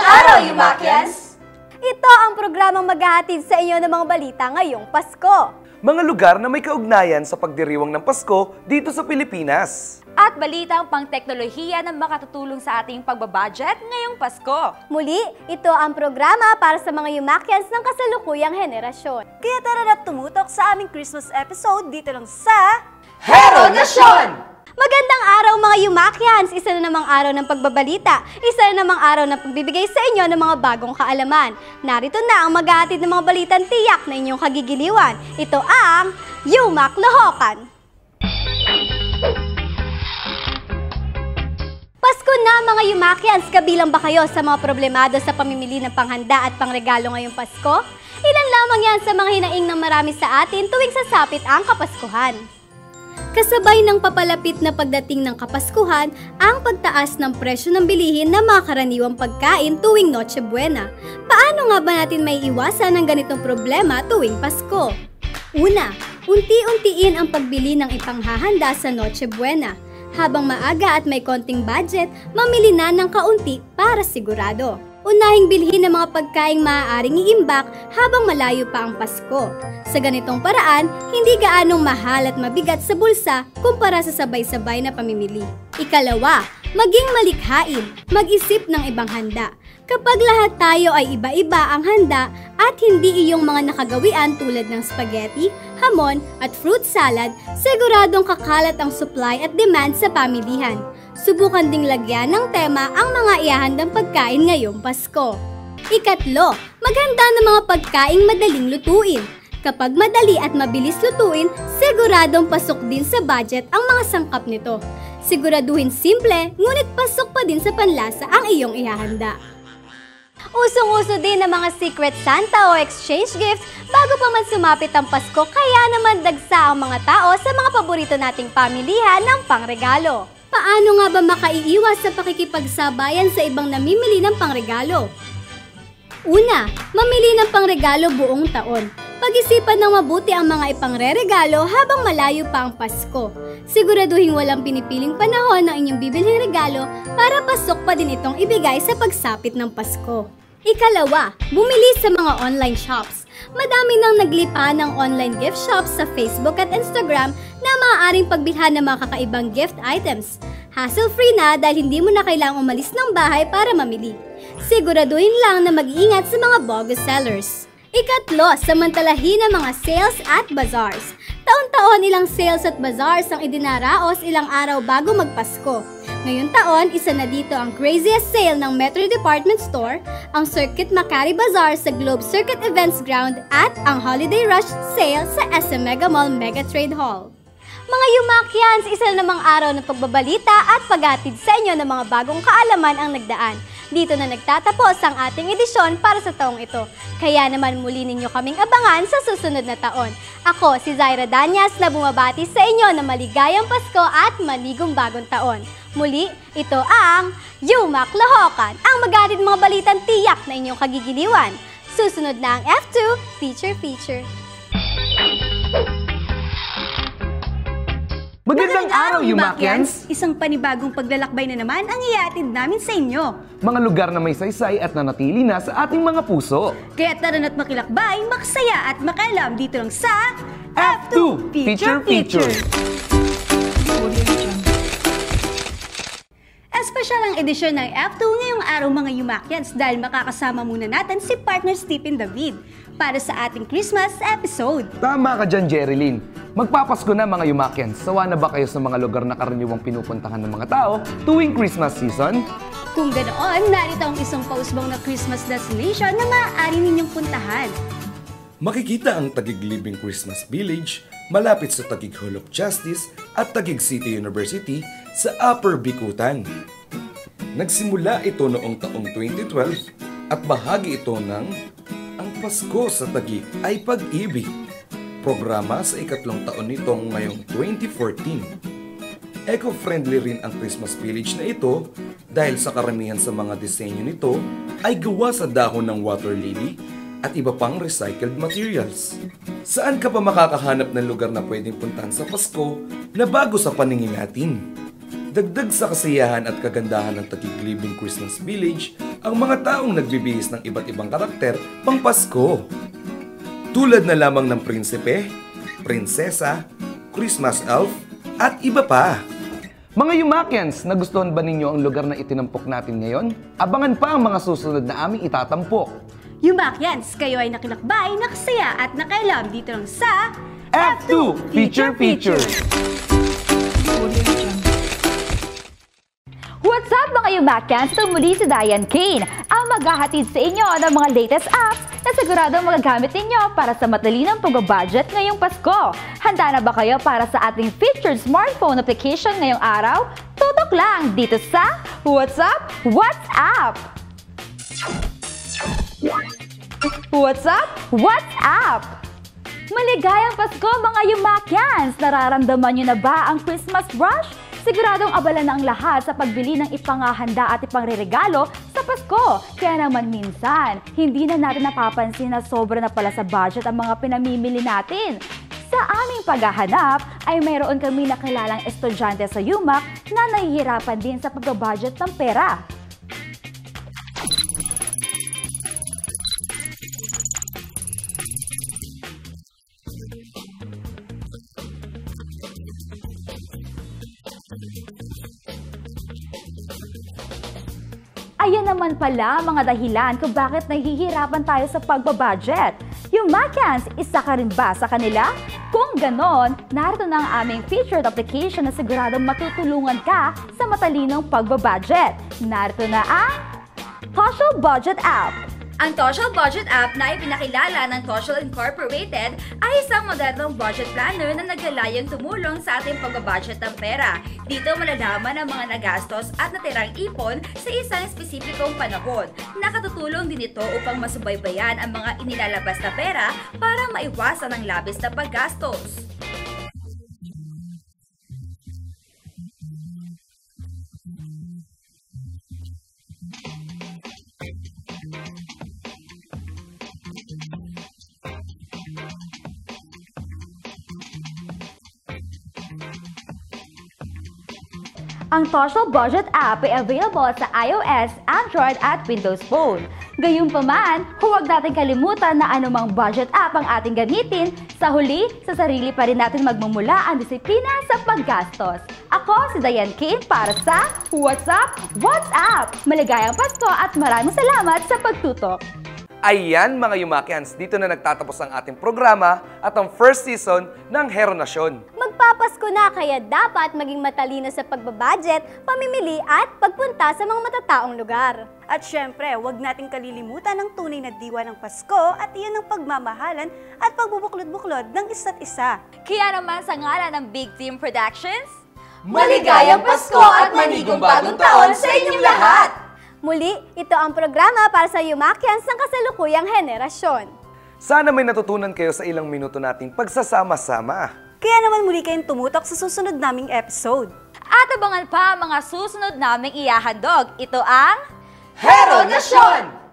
araw, Yumakians! Ito ang programang maghahatid sa inyo ng mga balita ngayong Pasko. Mga lugar na may kaugnayan sa pagdiriwang ng Pasko dito sa Pilipinas. At balitang pang-teknolohiya na makatutulong sa ating pagbabudget ngayong Pasko. Muli, ito ang programa para sa mga Yumakians ng kasalukuyang henerasyon. Kaya tara na tumutok sa aming Christmas episode dito lang sa Hero Nasyon! Magandang araw mga Yumakians! Isa na namang araw ng pagbabalita. Isa na namang araw ng pagbibigay sa inyo ng mga bagong kaalaman. Narito na ang maghahatid ng mga balitang tiyak na inyong kagigiliwan. Ito ang Yumak Lohokan! Pasko na mga Yumakians! Kabilang ba kayo sa mga problemado sa pamimili ng panghanda at pangregalo ngayong Pasko? Ilan lamang yan sa mga hinaing ng marami sa atin tuwing sasapit ang Kapaskuhan. Kasabay ng papalapit na pagdating ng Kapaskuhan, ang pagtaas ng presyo ng bilihin ng mga karaniwang pagkain tuwing Noche Buena. Paano nga ba natin may iwasan ang ganitong problema tuwing Pasko? Una, unti-untiin ang pagbili ng ipanghahanda sa Noche Buena. Habang maaga at may konting budget, mamili na ng kaunti para sigurado. Unahing bilhin ng mga pagkaing maaaring iimbak habang malayo pa ang Pasko. Sa ganitong paraan, hindi gaanong mahal at mabigat sa bulsa kumpara sa sabay-sabay na pamimili. Ikalawa, maging malikhain, mag-isip ng ibang handa. Kapag lahat tayo ay iba-iba ang handa at hindi iyong mga nakagawian tulad ng spaghetti, hamon at fruit salad, siguradong kakalat ang supply at demand sa pamilihan. Subukan ding lagyan ng tema ang mga ihahandang pagkain ngayong Pasko. Ikatlo, maghanda ng mga pagkaing madaling lutuin. Kapag madali at mabilis lutuin, siguradong pasok din sa budget ang mga sangkap nito. Siguraduhin simple, ngunit pasok pa din sa panlasa ang iyong ihahanda. Usong-uso din ang mga Secret Santa o exchange gifts bago pa man sumapit ang Pasko, kaya naman dagsa ang mga tao sa mga paborito nating pamilihan ng pangregalo. Paano nga ba makaiiwas sa pakikipagsabayan sa ibang namimili ng pangregalo? Una, mamili ng pangregalo buong taon. Pag-isipan ng mabuti ang mga ipangreregalo habang malayo pa ang Pasko. Siguraduhin walang pinipiling panahon ng inyong bibilhing regalo para pasok pa din itong ibigay sa pagsapit ng Pasko. Ikalawa, bumili sa mga online shops. Madami nang naglipa ng online gift shops sa Facebook at Instagram na maaaring pagbilhan ng mga kakaibang gift items. Hassle-free na dahil hindi mo na kailangang umalis ng bahay para mamili. Siguraduhin lang na mag-iingat sa mga bogus sellers. Ikatlo, samantalahin ang mga sales at bazaars. Taon-taon ilang sales at bazaars ang idinaraos ilang araw bago magpasko. Ngayong taon, isa na dito ang craziest sale ng Metro Department Store, ang Circuit Makati Bazaar sa Globe Circuit Events Ground at ang Holiday Rush Sale sa SM Mega Mall Mega Trade Hall. Mga Yumakians, isa na namang araw ng pagbabalita at paghatid sa inyo ng mga bagong kaalaman ang nagdaan. Dito na nagtatapos ang ating edisyon para sa taong ito. Kaya naman muli ninyo kaming abangan sa susunod na taon. Ako si Zaira Danyas na bumabati sa inyo na maligayang Pasko at maligong bagong taon. Muli, ito ang Yumak Lohokan, ang maghatid mga balitang tiyak na inyong kagigiliwan. Susunod na ang F2 Feature. Magandang araw, Yumakians! Isang panibagong paglalakbay na naman ang ihatid namin sa inyo. Mga lugar na may saysay at nanatili na sa ating mga puso. Kaya tara na't makilakbay, maksaya at makaalam dito lang sa F2 Feature. Espesyal ang edisyon ng F2 ngayong araw mga Yumakians dahil makakasama muna natin si partner Stephen David para sa ating Christmas episode. Tama ka dyan, Jerilyn. Magpapasko na mga Yumakians. Sawa na ba kayo sa mga lugar na karaniwang pinupuntahan ng mga tao tuwing Christmas season? Kung ganoon, narito ang isang pausbong na Christmas destination na maaari ninyong puntahan. Makikita ang Taguig Living Christmas Village malapit sa Taguig Hall of Justice at Taguig City University sa Upper Bicutan. Nagsimula ito noong taong 2012 at bahagi ito ng Ang Pasko sa Taguig ay Pag-ibig, programa sa ikatlong taon nitong ngayong 2014. Eco-friendly rin ang Christmas Village na ito dahil sa karamihan sa mga disenyo nito ay gawa sa dahon ng water lily at iba pang recycled materials. Saan ka pa makakahanap ng lugar na pwedeng puntahan sa Pasko na bago sa paningin natin? Dagdag sa kasiyahan at kagandahan ng Taguig Living Christmas Village, ang mga taong nagbibihis ng iba't ibang karakter pang Pasko. Tulad na lamang ng prinsipe, prinsesa, Christmas elf, at iba pa. Mga Yumakians, nagustuhan ba ninyo ang lugar na itinampok natin ngayon? Abangan pa ang mga susunod na aming itatampok. Yumakians, kayo ay nakilakbay, nakasaya at nakailam dito lang sa F2 Feature! What's up mga Yumakians? Ito muli si Diane Kane, ang maghahatid sa inyo ng mga latest apps na siguradong magagamit ninyo para sa matalinong pag-budget ngayong Pasko. Handa na ba kayo para sa ating featured smartphone application ngayong araw? Tutok lang dito sa What's Up? What's Up? What's up? What's up? Maligayang Pasko mga Yumakians! Nararamdaman nyo na ba ang Christmas rush? Siguradong abala na ang lahat sa pagbili ng ipangahanda at ipangreregalo sa Pasko. Kaya naman minsan, hindi na natin napapansin na sobra na pala sa budget ang mga pinamimili natin. Sa aming paghahanap ay mayroon kami nakilalang estudyante sa UMAC na nahihirapan din sa pag-budget ng pera. Ayan naman pala mga dahilan kung bakit nahihirapan tayo sa pagbabudget. Yumakians, isa ka rin ba sa kanila? Kung ganon, narito na ang aming featured application na siguradong matutulungan ka sa matalinong pagbabudget. Narito na ang Social Budget App. Ang Social Budget App na ipinakilala ng Social Incorporated ay isang modernong budget planner na naglalayong tumulong sa ating pagbabudget ng pera. Dito malalaman ang mga nagastos at natirang ipon sa isang espesipikong panahon. Nakatutulong din ito upang masubaybayan ang mga inilalabas na pera para maiwasan ang labis na paggastos. Ang Social Budget App ay available sa iOS, Android at Windows Phone. Gayunpaman, huwag natin kalimutan na anumang budget app ang ating gamitin, sa huli, sa sarili pa rin natin magmumula ang disiplina sa paggastos. Ako si Diane Kane para sa What's Up? What's Up? Maligayang Pasko at maraming salamat sa pagtutok. Ayan mga Yumakians, dito na nagtatapos ang ating programa at ang first season ng Hero Nasyon. Magpapasko na kaya dapat maging matalino sa pagbabudget, pamimili at pagpunta sa mga matataong lugar. At syempre, huwag nating kalilimutan ang tunay na diwa ng Pasko at iyan ang pagmamahalan at pagbubuklod-buklod ng isa't isa. Kaya naman sa ngalan ng Big Team Productions, Maligayang Pasko at manigong bagong taon sa inyong lahat! Muli, ito ang programa para sa Yumakians ng kasalukuyang henerasyon. Sana may natutunan kayo sa ilang minuto nating pagsasama-sama. Kaya naman muli kayong tumutok sa susunod naming episode. at abangan pa ang mga susunod naming ihahandog. Ito ang Hero Nasyon!